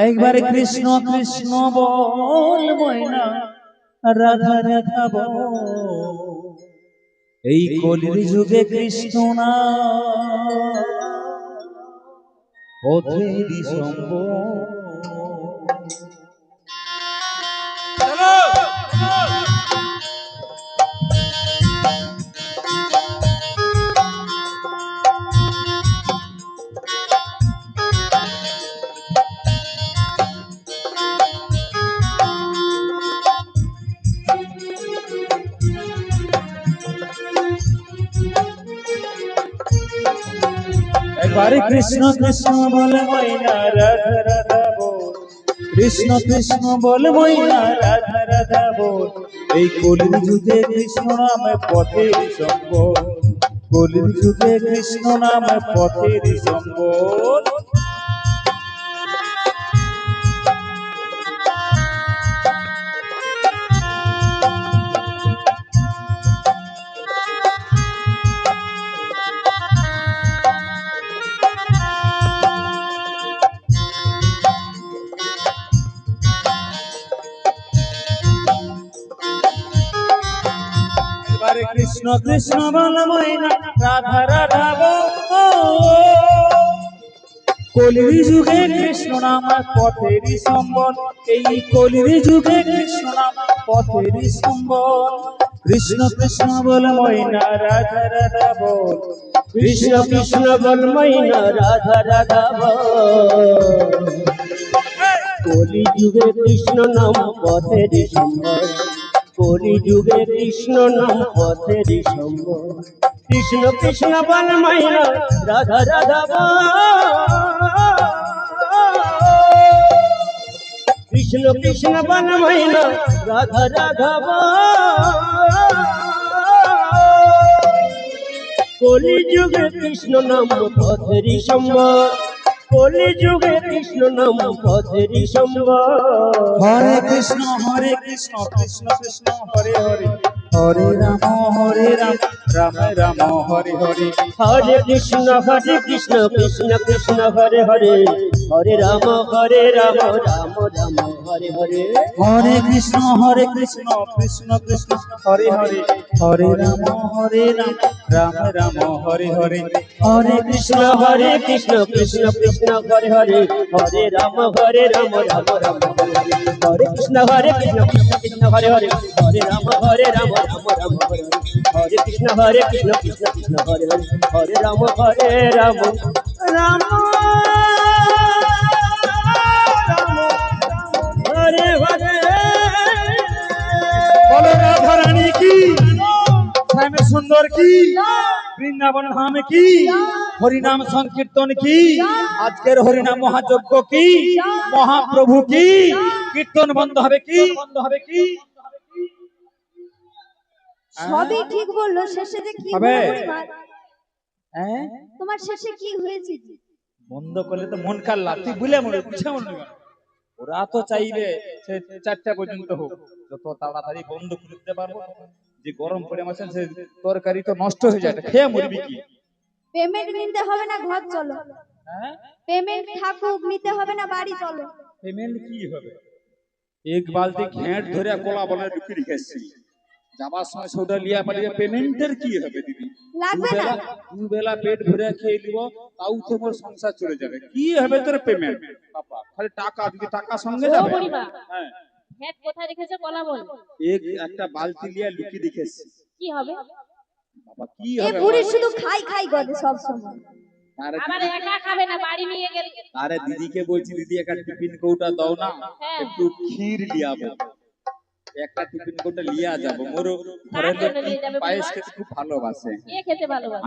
একবার কৃষ্ণ কৃষ্ণ বল ময়না রাধা রাধা বল। এই কলির যুগে কৃষ্ণ না পথেরই সম্বল। একবার কৃষ্ণ কৃষ্ণ বলে ময়না রাধা রাধা বল। কৃষ্ণ কৃষ্ণ বলে ময়না রাধা রাধা বল। এই কলির যুগে কৃষ্ণ নামে পথের সম্বল। কলির যুগে কৃষ্ণ নামে পথের সম্বল। কৃষ্ণ কৃষ্ণ বল ময়না রাধা রাধা বল। কলির যুগে কৃষ্ণ নাম পথেরই সম্বল। এই কলির যুগে কৃষ্ণ নাম পথেরই সম্বল। কৃষ্ণ কৃষ্ণ বল ময়না রাধা রাধা বল। কৃষ্ণ কৃষ্ণ বল ময়না রাধা রাধা বল। কলি যুগে কৃষ্ণ নাম পথেরই সম্বল। কলি যুগে কৃষ্ণ নাম পথেরই সম্বল। কৃষ্ণ কৃষ্ণ বল ময়না রাধা রাধা বল। কৃষ্ণ কৃষ্ণ বল ময়না রাধা রাধা বল। কলি যুগে কৃষ্ণ নাম পথেরই সম্বল। কলি যুগে কৃষ্ণ নাম পথেরই সম্বল। হরে কৃষ্ণ কৃষ্ণ কৃষ্ণ হরে হরে। হরে রাম রাম রাম হরে হরে। হরে কৃষ্ণ কৃষ্ণ কৃষ্ণ হরে হরে। হরে রাম রাম রাম হরে হরে। হরে কৃষ্ণ কৃষ্ণ কৃষ্ণ হরে হরে। হরে রাম রাম রাম হরে হরে। হরে কৃষ্ণ কৃষ্ণ কৃষ্ণ হরে হরে। হরে রাম রাম রাম হরে কৃষ্ণ কৃষ্ণ হরে হরে। হরে রাম রাম রাম হরে হরে কৃষ্ণ কৃষ্ণ হরে হরে। হরে রাম রাম হরে হরে। বলো রাধা রানী কি, শ্যাম সুন্দর কি, বৃন্দাবন ধাম কি, হরিনাম সংকীর্তন কি, আজকের হরিনাম মহাযজ্ঞ কি, মহাপ্রভু কি, কীর্তন বন্ধ হবে কি, বন্ধ হবে কি? সবই ঠিক বললো, শেষে যে কি হবে? হ্যাঁ, তোমার শেষে কি হয়েছে? বন্ধ করলে তো মন কাল্লা, তুই বুঝলে মনে বুঝে মনে। ওরা তো চাইবে সে 4টা পর্যন্ত হোক, যত তাড়াতাড়ি বন্ধ করতে পারবো। যে গরম পড়ে মাছেন সে তরকারি তো নষ্ট হয়ে যায়, খেয়ে মরবি কি? পেমেন্ট নিতে হবে না, ঘর চলো। হ্যাঁ, পেমেন্ট থাকুক, নিতে হবে না, বাড়ি চলো। পেমেন্ট কি হবে? এক বালতি ঘেঁট ধরে কোলা বলে ঢুকি রেখেছি, যাবার সময় সোডা লিয়া পালিয়ে পেমেন্টের কি হবে দিদি? লাগবে না, দুবেলা পেট ভরে খেয়ে দিব, তাও তো মোর সংসার চলে যাবে। কি হবে তোর পেমেন্ট? বাবা খালি টাকা দিদি, টাকা সঙ্গে যাবে। হ্যাঁ, হেড কোথায় রেখেছে কলা বল। একটা বালতি লিয়া লুকি রেখেছি, কি হবে? বাবা কি এ হবে? বুড়ি শুধু খাই খাই করে সব সময়। আবার একা খাবে না, বাড়ি নিয়ে গেলে। আরে দিদিকে বলছি, দিদি একটা টিফিন কৌটা দাও না, একটু ক্ষীর লিয়াবো। একটা টিফিন কৌটা লিয়া যাবো, মোর ঘরের লোক পায়েস খেতে খুব ভালোবাসে। কে খেতে ভালোবাসে?